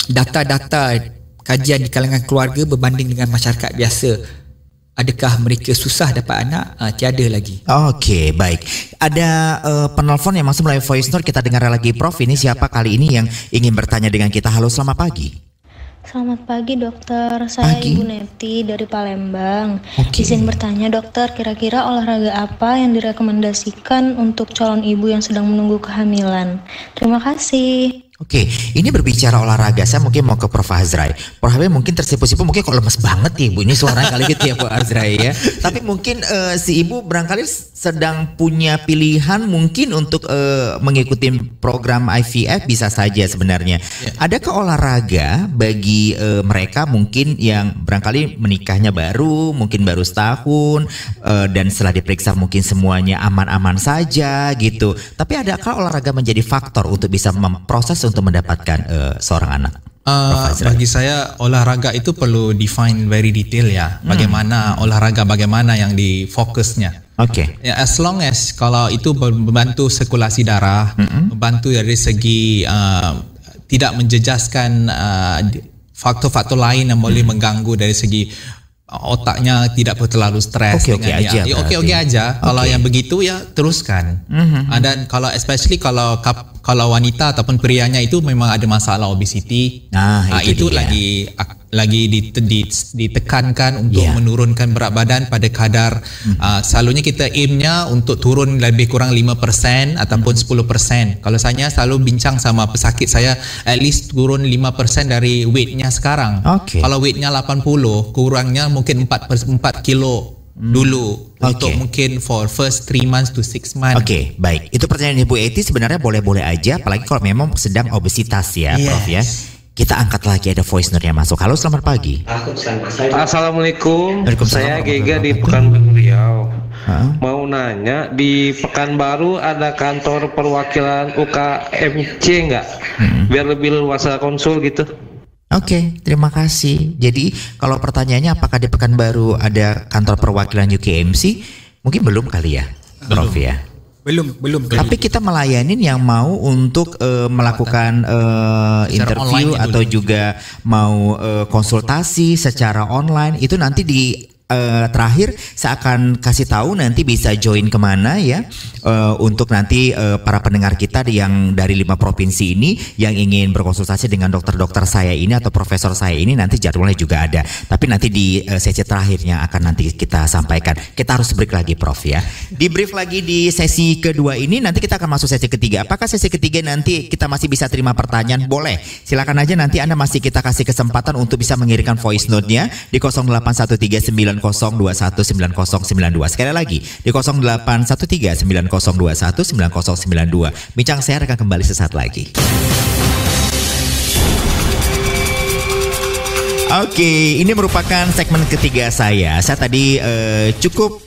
data-data kajian di kalangan keluarga berbanding dengan masyarakat biasa. Adakah mereka susah dapat anak? Tiada lagi. Baik. Ada penelpon yang masuk melalui voice note. Kita dengar lagi Prof. Ini siapa kali ini yang ingin bertanya dengan kita? Halo, selamat pagi. Selamat pagi dokter, saya Ibu Neti dari Palembang. Izin bertanya dokter, kira-kira olahraga apa yang direkomendasikan untuk calon ibu yang sedang menunggu kehamilan? Terima kasih. Ini berbicara olahraga, saya mungkin mau ke Prof. Azrai. Prof. Azrai mungkin tersipu-sipu, mungkin kok lemes banget ya Ibu, ini suaranya kali gitu ya Prof. Azrai ya. Tapi mungkin si Ibu barangkali sedang punya pilihan mungkin untuk mengikuti program IVF, bisa saja sebenarnya. Adakah olahraga bagi mereka mungkin yang barangkali menikahnya mungkin baru setahun, dan setelah diperiksa mungkin semuanya aman-aman saja gitu. Tapi adakah olahraga menjadi faktor untuk bisa memproses untuk mendapatkan seorang anak? Bagi saya olahraga itu perlu define very detail ya. Bagaimana olahraga, bagaimana yang difokusnya. Ya, as long as kalau itu membantu sirkulasi darah, membantu dari segi tidak menjejaskan faktor-faktor lain yang boleh mengganggu dari segi otaknya, tidak perlu terlalu stres dengan dia. Oke aja. Kalau yang begitu ya teruskan. Dan kalau especially kalau wanita ataupun prianya itu memang ada masalah obesity, itu lagi ditekankan untuk menurunkan berat badan pada kadar selalunya kita aimnya untuk turun lebih kurang 5% ataupun 10%. Kalau saya selalu bincang sama pesakit saya, at least turun 5% dari weightnya sekarang. Kalau weightnya 80, kurangnya mungkin 4 kilo dulu untuk mungkin for first 3 months to 6 months. Baik. Itu pertanyaan Ibu Eti sebenarnya boleh-boleh aja, apalagi kalau memang sedang obesitas ya, Prof ya. Kita angkat lagi, ada voice note yang masuk. Halo, selamat pagi. Assalamualaikum. Saya Gega di Pekanbaru Riau. Mau nanya, di Pekanbaru ada kantor perwakilan UKMC nggak? Biar lebih luasa konsul gitu. Terima kasih. Jadi kalau pertanyaannya apakah di Pekanbaru ada kantor perwakilan UKMC? Mungkin belum kali ya, Prof ya. Belum. Tapi kita melayanin yang mau untuk melakukan interview atau juga mau konsultasi secara online, itu nanti di terakhir saya akan kasih tahu nanti bisa join kemana ya, untuk nanti para pendengar kita yang dari 5 provinsi ini yang ingin berkonsultasi dengan dokter-dokter saya ini atau profesor saya ini, nanti jadwalnya juga ada. Tapi nanti di sesi terakhirnya akan nanti kita sampaikan. Kita harus break lagi Prof ya. Di brief lagi di sesi kedua ini, nanti kita akan masuk sesi ketiga. Apakah sesi ketiga nanti kita masih bisa terima pertanyaan? Boleh. Silakan aja, nanti Anda masih kita kasih kesempatan untuk bisa mengirimkan voice note-nya di 081390219092. Sekali lagi di 081390219092. Bincang saya akan kembali sesaat lagi. Oke, ini merupakan segmen ketiga saya. Saya tadi cukup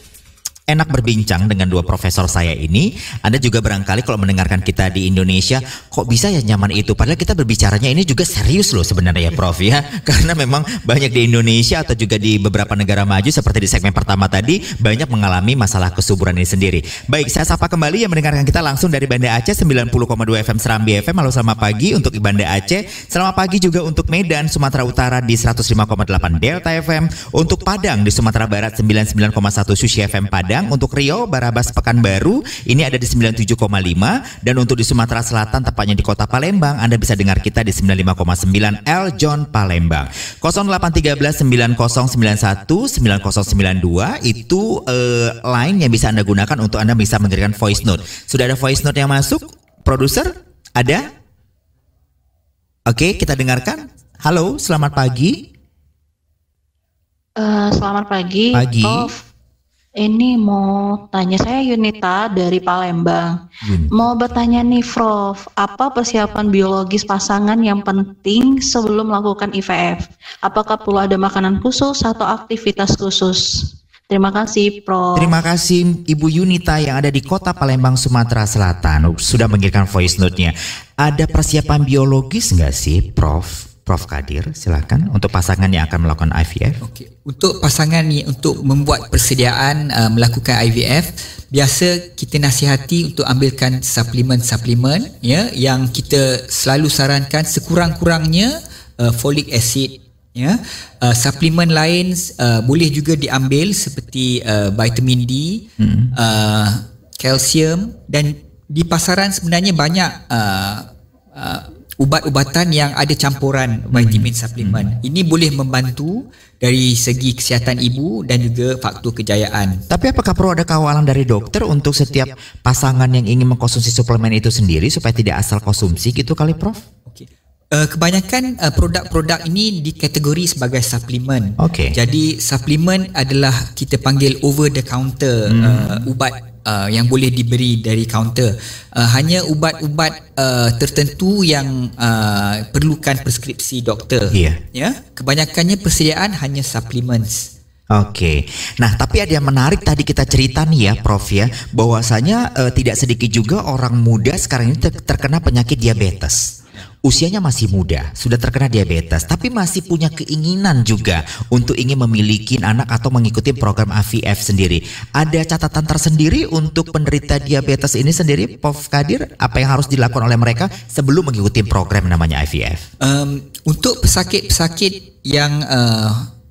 enak berbincang dengan 2 profesor saya ini. Anda juga barangkali kalau mendengarkan kita di Indonesia, kok bisa ya nyaman itu? Padahal kita berbicaranya ini juga serius loh sebenarnya ya Prof ya. Karena memang banyak di Indonesia atau juga di beberapa negara maju seperti di segmen pertama tadi, banyak mengalami masalah kesuburan ini sendiri. Baik, saya sapa kembali yang mendengarkan kita langsung dari Banda Aceh 90,2 FM Serambi FM. Halo, selamat pagi untuk Banda Aceh. Selamat pagi juga untuk Medan, Sumatera Utara di 105,8 Delta FM. Untuk Padang di Sumatera Barat 99,1 Sushi FM Padang. Untuk Riau, Barabas, Pekanbaru ini ada di 97,5, dan untuk di Sumatera Selatan tepatnya di Kota Palembang Anda bisa dengar kita di 95,9 El Jon Palembang. 081390919092 itu line yang bisa Anda gunakan untuk Anda bisa mengirimkan voice note. Sudah ada voice note yang masuk? Produser? Ada? Oke, kita dengarkan. Halo, selamat pagi. Selamat pagi. Prof. Ini mau tanya, saya Yunita dari Palembang. Mau bertanya nih Prof, apa persiapan biologis pasangan yang penting sebelum melakukan IVF? Apakah perlu ada makanan khusus atau aktivitas khusus? Terima kasih Prof. Terima kasih Ibu Yunita yang ada di Kota Palembang, Sumatera Selatan. Sudah mengirimkan voice note-nya. Ada persiapan biologis nggak sih Prof? Prof Kadir, silakan untuk pasangan yang akan melakukan IVF. Okey, untuk pasangan ni untuk membuat persediaan melakukan IVF, biasa kita nasihati untuk ambilkan suplemen-suplemen ya yang kita selalu sarankan sekurang-kurangnya folic acid ya. Suplemen lain boleh juga diambil seperti vitamin D, kalsium, dan di pasaran sebenarnya banyak ubat-ubatan yang ada campuran vitamin suplemen. Ini boleh membantu dari segi kesihatan ibu dan juga faktor kejayaan. Tapi apakah perlu ada kawalan dari dokter untuk setiap pasangan yang ingin mengkonsumsi suplemen itu sendiri supaya tidak asal konsumsi gitu kali Prof? Okey. Kebanyakan produk-produk ini dikategori sebagai suplemen. Okay. Jadi suplemen adalah kita panggil over the counter ubat yang boleh diberi dari kaunter. Hanya ubat-ubat tertentu yang perlukan preskripsi doktor. Ya, kebanyakannya persediaan hanya supplements. Oke. Nah, tapi ada yang menarik tadi kita cerita nih ya Prof ya, bahwasanya tidak sedikit juga orang muda sekarang ini terkena penyakit diabetes. Usianya masih muda, sudah terkena diabetes, tapi masih punya keinginan juga untuk ingin memiliki anak atau mengikuti program IVF sendiri. Ada catatan tersendiri untuk penderita diabetes ini sendiri, Prof Kadir? Apa yang harus dilakukan oleh mereka sebelum mengikuti program namanya IVF? Untuk pesakit-pesakit yang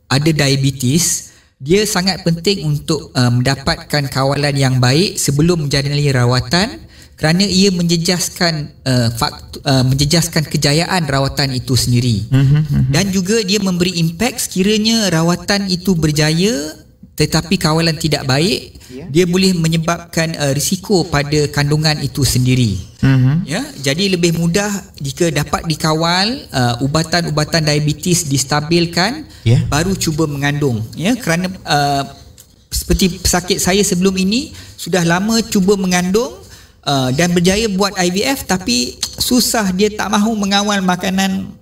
ada diabetes, dia sangat penting untuk mendapatkan kawalan yang baik sebelum menjalani rawatan, kerana ia menjejaskan kejayaan rawatan itu sendiri. Dan juga dia memberi impak sekiranya rawatan itu berjaya tetapi kawalan tidak baik, dia boleh menyebabkan risiko pada kandungan itu sendiri. Ya, jadi lebih mudah jika dapat dikawal, ubatan-ubatan diabetes distabilkan, baru cuba mengandung. Ya, kerana seperti pesakit saya sebelum ini sudah lama cuba mengandung dan berjaya buat IVF, tapi susah, dia tak mahu mengawal makanan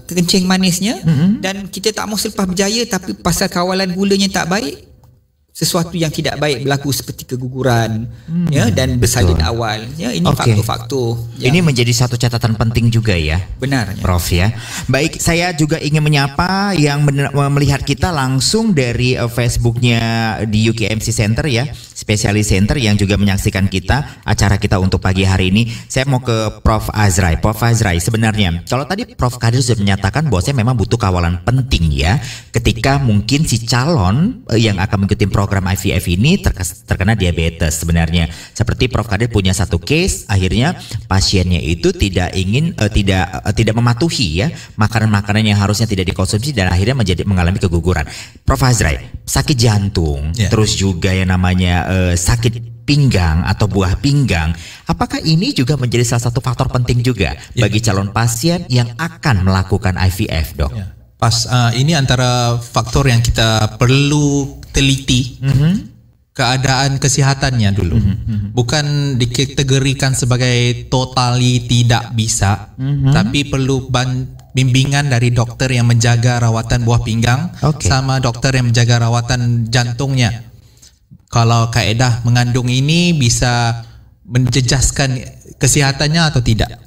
kencing manisnya, dan kita tak mahu selepas berjaya tapi pasal kawalan gulanya tak baik, sesuatu yang tidak baik berlaku seperti keguguran ya, dan bersalin awal ya. Ini faktor-faktor ini menjadi satu catatan penting juga ya. Benar ya, Prof ya. Baik, saya juga ingin menyapa yang melihat kita langsung dari Facebooknya di UKMC Center ya. Spesialis Center yang juga menyaksikan acara kita untuk pagi hari ini. Saya mau ke Prof. Azrai. Prof. Azrai, sebenarnya kalau tadi Prof. Kadir sudah menyatakan bahwa saya memang butuh kawalan penting ya, ketika mungkin si calon yang akan mengikuti program IVF ini terkena diabetes. Sebenarnya seperti Prof. Kadir punya satu case, akhirnya pasiennya itu tidak mematuhi ya makanan-makanan yang harusnya tidak dikonsumsi dan akhirnya mengalami keguguran. Prof. Azrai, sakit jantung, terus juga yang namanya sakit pinggang atau buah pinggang, apakah ini juga menjadi salah satu faktor penting juga bagi calon pasien yang akan melakukan IVF, Dok? Ini antara faktor yang kita perlu teliti. Keadaan kesehatannya dulu, bukan dikategorikan sebagai totally tidak bisa, tapi perlu bimbingan dari dokter yang menjaga rawatan buah pinggang sama dokter yang menjaga rawatan jantungnya. Kalau kaedah mengandung ini bisa menjejaskan kesehatannya atau tidak.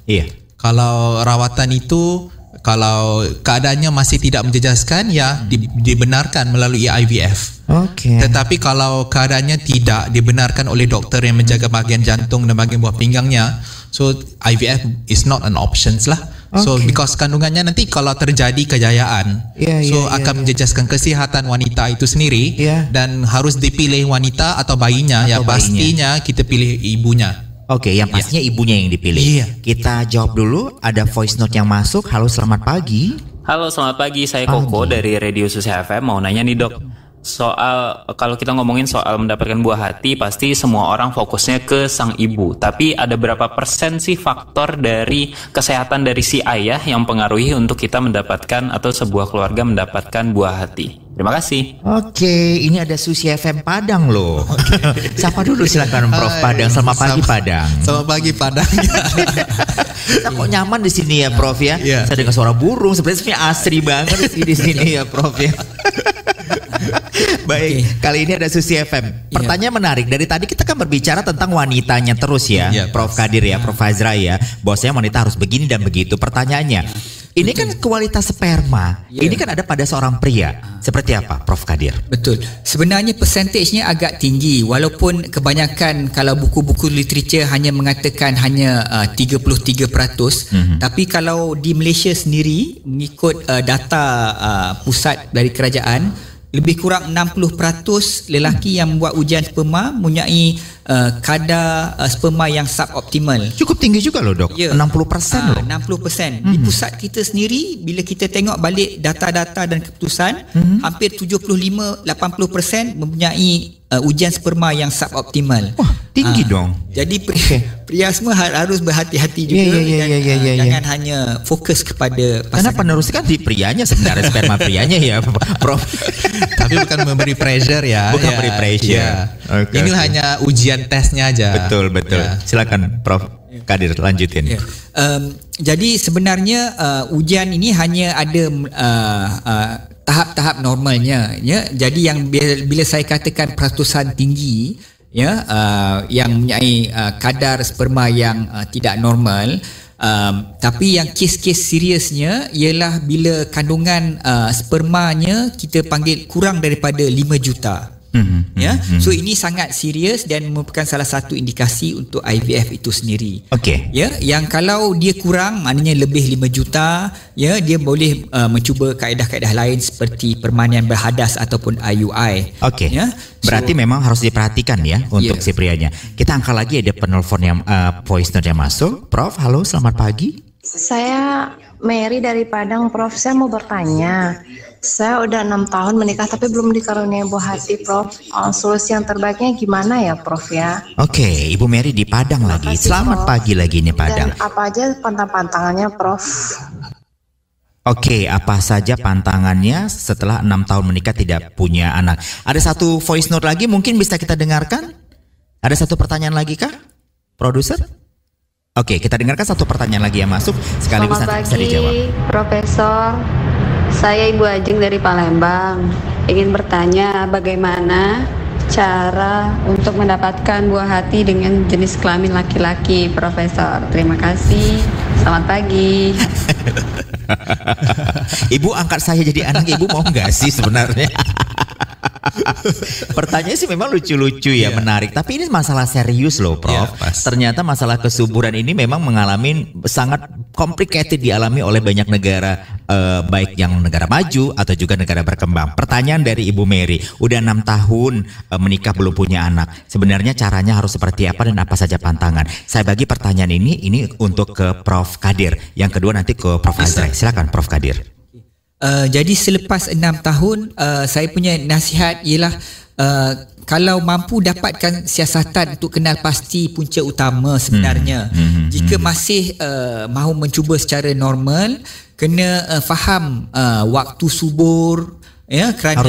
Kalau rawatan itu, kalau keadaannya masih tidak menjejaskan, ya dibenarkan melalui IVF. Tetapi kalau keadaannya tidak dibenarkan oleh dokter yang menjaga bahagian jantung dan bahagian buah pinggangnya, so IVF is not an option lah. So because kandungannya nanti kalau terjadi kejayaan, akan menjejaskan kesehatan wanita itu sendiri, dan harus dipilih wanita atau bayinya, atau pastinya kita pilih ibunya. Yang pastinya ibunya yang dipilih. Kita jawab dulu, ada voice note yang masuk. Halo, selamat pagi. Halo, selamat pagi. Saya Koko dari Radio Susi FM. Mau nanya nih, Dok. Soal, kalau kita ngomongin soal mendapatkan buah hati, pasti semua orang fokusnya ke sang ibu. Tapi ada berapa persen sih faktor dari kesehatan dari si ayah yang mempengaruhi untuk kita mendapatkan atau sebuah keluarga mendapatkan buah hati? Terima kasih. Ini ada Susi FM Padang loh. Siapa dulu silakan Prof. Padang. Selamat pagi Padang. Selamat pagi Padang. Saya kok nyaman di sini ya Prof ya. Saya dengar suara burung. Sebenarnya asri banget di sini ya Prof ya. Baik, kali ini ada Susi FM. Pertanyaan menarik. Dari tadi kita kan berbicara tentang wanitanya terus ya, Prof. Kadir ya, Prof. Azrai ya. Bahwasanya wanita harus begini dan begitu. Pertanyaannya, ini kan kualitas sperma. Ini kan ada pada seorang pria. Seperti apa, Prof. Kadir? Betul. Sebenarnya persentasenya agak tinggi, walaupun kebanyakan kalau buku-buku literature hanya mengatakan hanya 33%. Tapi kalau di Malaysia sendiri, mengikut data pusat dari kerajaan, lebih kurang 60% lelaki yang membuat ujian sperma mempunyai kadar sperma yang suboptimal. Cukup tinggi juga loh Dok. 60% loh. 60%. Di pusat kita sendiri, bila kita tengok balik data-data dan keputusan, hampir 75-80% mempunyai ujian sperma yang suboptimal. Wah, tinggi dong. Jadi pria semua harus berhati-hati juga. Jangan hanya fokus kepada pasangan. Karena penerusnya kan di prianya sebenarnya, sperma prianya ya Prof. Tapi bukan memberi pressure ya. Bukan memberi pressure. Ini hanya ujian tesnya aja. Betul. Silakan Prof. Kadir lanjutin. Jadi sebenarnya ujian ini hanya ada tahap-tahap normalnya ya. Jadi yang bila saya katakan peratusan tinggi ya, yang mempunyai kadar sperma yang tidak normal, tapi yang kes-kes seriusnya ialah bila kandungan spermanya kita panggil kurang daripada 5 juta. So ini sangat serius dan merupakan salah satu indikasi untuk IVF itu sendiri. Ya, yang kalau dia kurang, maknanya lebih 5 juta, ya, dia boleh mencuba kaedah-kaedah lain seperti permainan berhadas ataupun IUI. Ya. Berarti memang harus diperhatikan ya untuk si prianya. Kita angkat lagi, ada penelpon yang voice note yang masuk. Prof, halo, selamat pagi. Saya Mary dari Padang, Prof. Saya mau bertanya. Saya udah 6 tahun menikah tapi belum dikaruniai buah hati, Prof. Solusi yang terbaiknya gimana ya, Prof ya? Ibu Mary di Padang lagi. Selamat pagi lagi nih Padang. Dan apa aja pantangannya, Prof? Apa saja pantangannya setelah 6 tahun menikah tidak punya anak? Ada satu voice note lagi mungkin bisa kita dengarkan? Ada satu pertanyaan lagi kah, produser? Kita dengarkan satu pertanyaan lagi yang masuk sekaligus nanti bisa dijawab. Selamat pagi, Profesor. Saya Ibu Ajeng dari Palembang. Ingin bertanya bagaimana cara untuk mendapatkan buah hati dengan jenis kelamin laki-laki, Profesor. Terima kasih. Selamat pagi. Ibu angkat saya jadi anak, Ibu mau nggak sih sebenarnya? Pertanyaan sih memang lucu-lucu ya, menarik. Tapi ini masalah serius loh, Prof. Ternyata masalah kesuburan ini memang mengalami sangat complicated dialami oleh banyak negara, baik yang negara maju atau juga negara berkembang. Pertanyaan dari Ibu Mary, udah 6 tahun menikah belum punya anak. Sebenarnya caranya harus seperti apa dan apa saja pantangan? Saya bagi pertanyaan ini untuk ke Prof Kadir. Yang kedua nanti ke Prof Azrai. Silakan Prof Kadir. Jadi selepas 6 tahun saya punya nasihat ialah kalau mampu dapatkan siasatan untuk kenal pasti punca utama sebenarnya. Jika masih mahu mencuba secara normal, kena faham waktu subur. Ya, kerana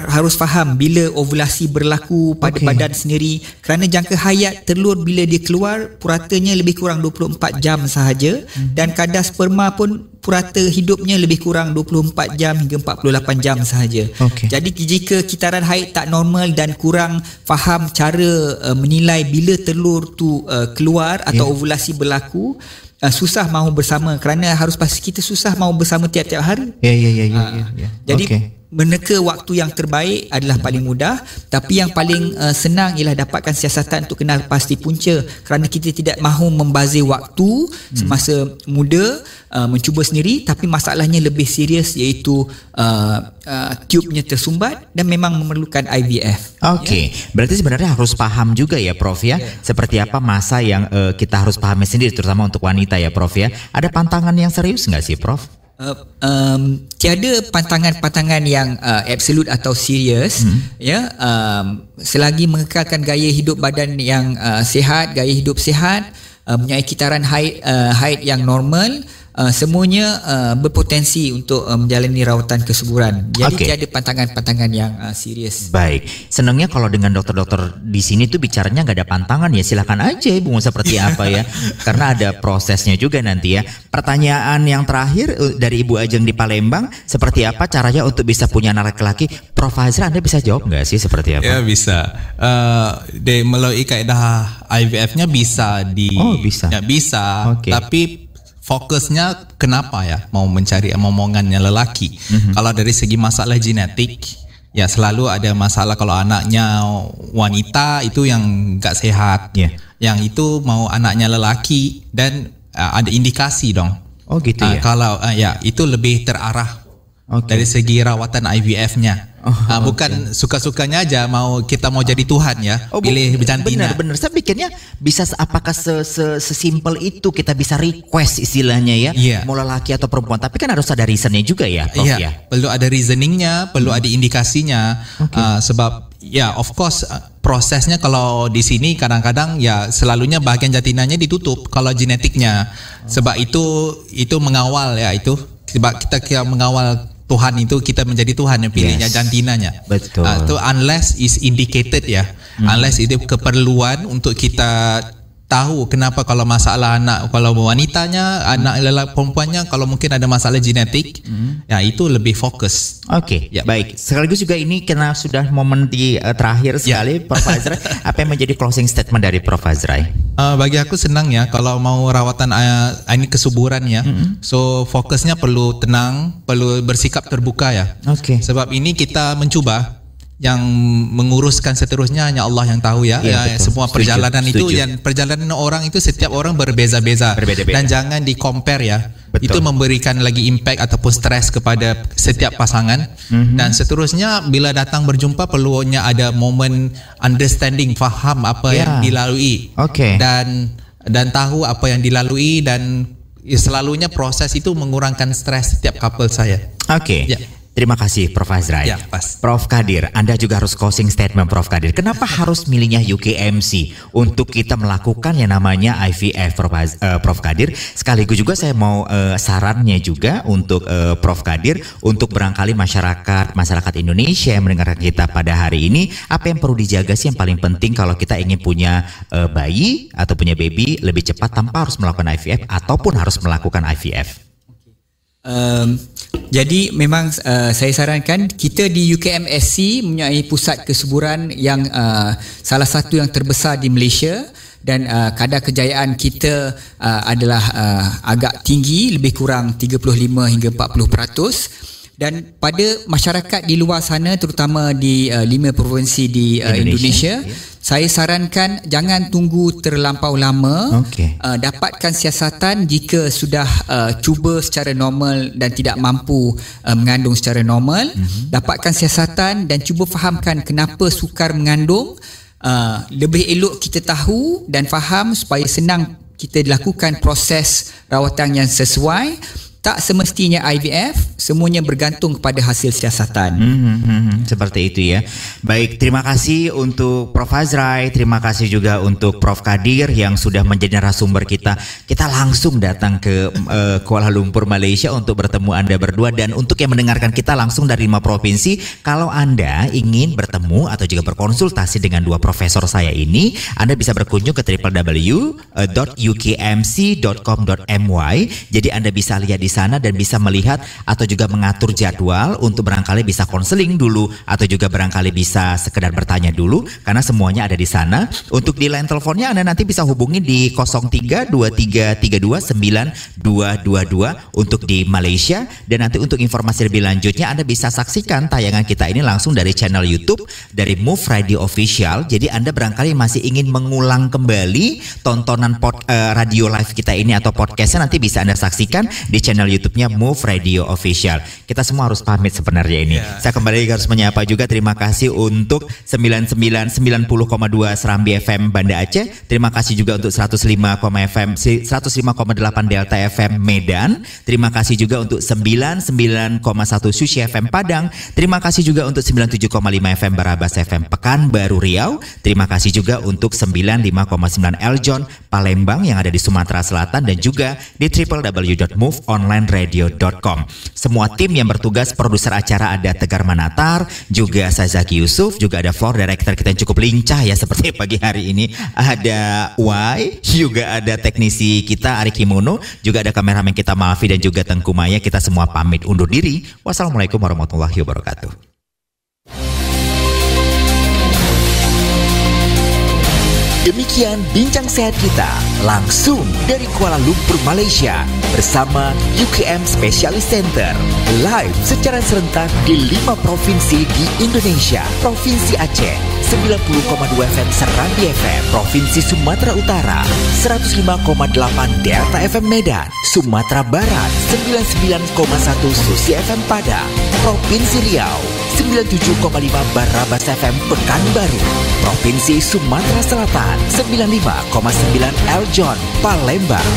harus faham bila ovulasi berlaku pada badan sendiri, kerana jangka hayat telur bila dia keluar puratanya lebih kurang 24 jam sahaja, dan kadar sperma pun purata hidupnya lebih kurang 24 jam hingga 48 jam sahaja. Jadi jika kitaran haid tak normal dan kurang faham cara menilai bila telur tu keluar atau ovulasi berlaku, susah mahu bersama, kerana harus pasti kita susah mahu bersama tiap-tiap hari. Jadi meneka waktu yang terbaik adalah paling mudah, tapi yang paling senang ialah dapatkan siasatan untuk kenal pasti punca, kerana kita tidak mahu membazir waktu semasa muda mencuba sendiri, tapi masalahnya lebih serius, iaitu tubenya tersumbat dan memang memerlukan IVF. Berarti sebenarnya harus paham juga ya Prof ya, seperti apa masa yang kita harus pahami sendiri, terutama untuk wanita ya Prof ya. Ada pantangan yang serius nggak sih Prof? Tiada pantangan-pantangan yang absolute atau serius, selagi mengekalkan gaya hidup badan yang sihat, gaya hidup sihat, mempunyai kitaran haid yang normal, semuanya berpotensi untuk menjalani rawatan kesuburan. Jadi tiada pantangan-pantangan yang serius. Baik, senangnya kalau dengan dokter-dokter di sini tuh bicaranya nggak ada pantangan ya, silakan aja Ibu mau seperti apa ya, karena ada prosesnya juga nanti ya. Pertanyaan yang terakhir dari Ibu Ajeng di Palembang, seperti apa caranya untuk bisa punya anak laki-laki? Prof Azra, Anda bisa jawab nggak sih seperti apa? Ya bisa. Melalui kaedah IVF-nya bisa Ya, bisa. Tapi fokusnya kenapa ya mau mencari omongannya lelaki. Kalau dari segi masalah genetik, ya selalu ada masalah kalau anaknya wanita itu yang gak sehat. Yang itu mau anaknya lelaki, dan ada indikasi dong. Kalau itu lebih terarah dari segi rawatan IVF-nya. Bukan suka-sukanya aja kita mau jadi Tuhan ya, pilih bejantina. Benar. Saya pikirnya bisa apakah sesimpel itu kita bisa request istilahnya ya, mau lelaki atau perempuan, tapi kan harus ada reasonnya juga ya Prof ya. Perlu ada reasoningnya, perlu ada indikasinya. Sebab ya of course prosesnya kalau di sini kadang-kadang ya selalunya bagian jatinanya ditutup kalau genetiknya. Sebab itu mengawal ya, itu sebab kita mengawal Tuhan, itu kita menjadi Tuhan yang pilihnya jantinanya. Betul. Itu unless is indicated ya, unless itu keperluan untuk kita tahu kenapa kalau masalah anak, kalau wanitanya, anak lelaki perempuannya, kalau mungkin ada masalah genetik, ya itu lebih fokus. Baik. Sekaligus juga ini karena sudah momen di terakhir sekali, Prof Azrai, apa yang menjadi closing statement dari Prof Azrai? Bagi aku senang ya kalau mau rawatan ini kesuburan ya. So fokusnya perlu tenang, perlu bersikap terbuka ya. Sebab ini kita mencuba. Yang menguruskan seterusnya hanya Allah yang tahu ya. Semua perjalanan itu, yang perjalanan orang itu setiap orang berbeza-beza. Dan jangan di compare ya. Itu memberikan lagi impact ataupun stres kepada setiap pasangan. Dan seterusnya bila datang berjumpa perlunya ada momen understanding, faham apa yang dilalui. Dan tahu apa yang dilalui, dan selalunya proses itu mengurangkan stres setiap couple saya. Terima kasih Prof Azrai. Prof Kadir, Anda juga harus closing statement Prof Kadir. Kenapa harus milihnya UKMC untuk kita melakukan yang namanya IVF Prof Kadir? Sekaligus juga saya mau sarannya juga untuk Prof Kadir, untuk barangkali masyarakat Indonesia yang mendengarkan kita pada hari ini, apa yang perlu dijaga sih yang paling penting kalau kita ingin punya bayi atau punya baby lebih cepat tanpa harus melakukan IVF ataupun harus melakukan IVF? Jadi memang saya sarankan kita di UKMSC mempunyai pusat kesuburan yang salah satu yang terbesar di Malaysia, dan kadar kejayaan kita adalah agak tinggi, lebih kurang 35 hingga 40%. Dan pada masyarakat di luar sana, terutama di 5 provinsi di Indonesia, saya sarankan jangan tunggu terlampau lama. Dapatkan siasatan jika sudah cuba secara normal dan tidak mampu mengandung secara normal. Dapatkan siasatan dan cuba fahamkan kenapa sukar mengandung. Lebih elok kita tahu dan faham supaya senang kita lakukan proses rawatan yang sesuai. Tak semestinya IVF, semuanya bergantung kepada hasil siasatan. Seperti itu ya. Baik, terima kasih untuk Prof. Azrai, terima kasih juga untuk Prof. Kadir yang sudah menjadi narasumber kita. Kita langsung datang ke Kuala Lumpur, Malaysia untuk bertemu Anda berdua. Dan untuk yang mendengarkan kita langsung dari 5 provinsi, kalau Anda ingin bertemu atau juga berkonsultasi dengan 2 profesor saya ini, Anda bisa berkunjung ke www.ukmc.com.my. Jadi Anda bisa lihat di sana dan bisa melihat atau juga mengatur jadwal untuk barangkali bisa konseling dulu atau juga barangkali bisa sekedar bertanya dulu, karena semuanya ada di sana. Untuk di line teleponnya Anda nanti bisa hubungi di 0323329222 untuk di Malaysia. Dan nanti untuk informasi lebih lanjutnya Anda bisa saksikan tayangan kita ini langsung dari channel YouTube dari Move Radio Official. Jadi Anda barangkali masih ingin mengulang kembali tontonan radio live kita ini atau podcastnya, nanti bisa Anda saksikan di channel YouTube-nya Move Radio Official. Kita semua harus pamit sebenarnya ini. Saya kembali harus menyapa juga, terima kasih untuk 90,2 Serambi FM Banda Aceh. Terima kasih juga untuk 105,8 Delta FM Medan. Terima kasih juga untuk 99,1 Sushi FM Padang. Terima kasih juga untuk 97,5 FM Barabas FM Pekanbaru Riau. Terima kasih juga untuk 95,9 Eljon Palembang yang ada di Sumatera Selatan, dan juga di www.moveonlineradio.com. Semua tim yang bertugas, produser acara ada Tegar Manatar, juga saya Zaki Yusuf, juga ada floor director kita yang cukup lincah ya seperti pagi hari ini, ada Y, juga ada teknisi kita Ari Kimono, juga ada kameramen kita Maafi dan juga Tengku Maya. Kita semua pamit undur diri. Wassalamualaikum warahmatullahi wabarakatuh. Demikian bincang sehat kita langsung dari Kuala Lumpur, Malaysia bersama UKM Specialist Center, live secara serentak di 5 provinsi di Indonesia. Provinsi Aceh 90,2 FM Serambi FM, Provinsi Sumatera Utara 105,8 Delta FM Medan, Sumatera Barat 99,1 Susi FM Padang, Provinsi Riau 97,5 Barabas FM Pekanbaru, Provinsi Sumatera Selatan 95,9 Eljon Palembang.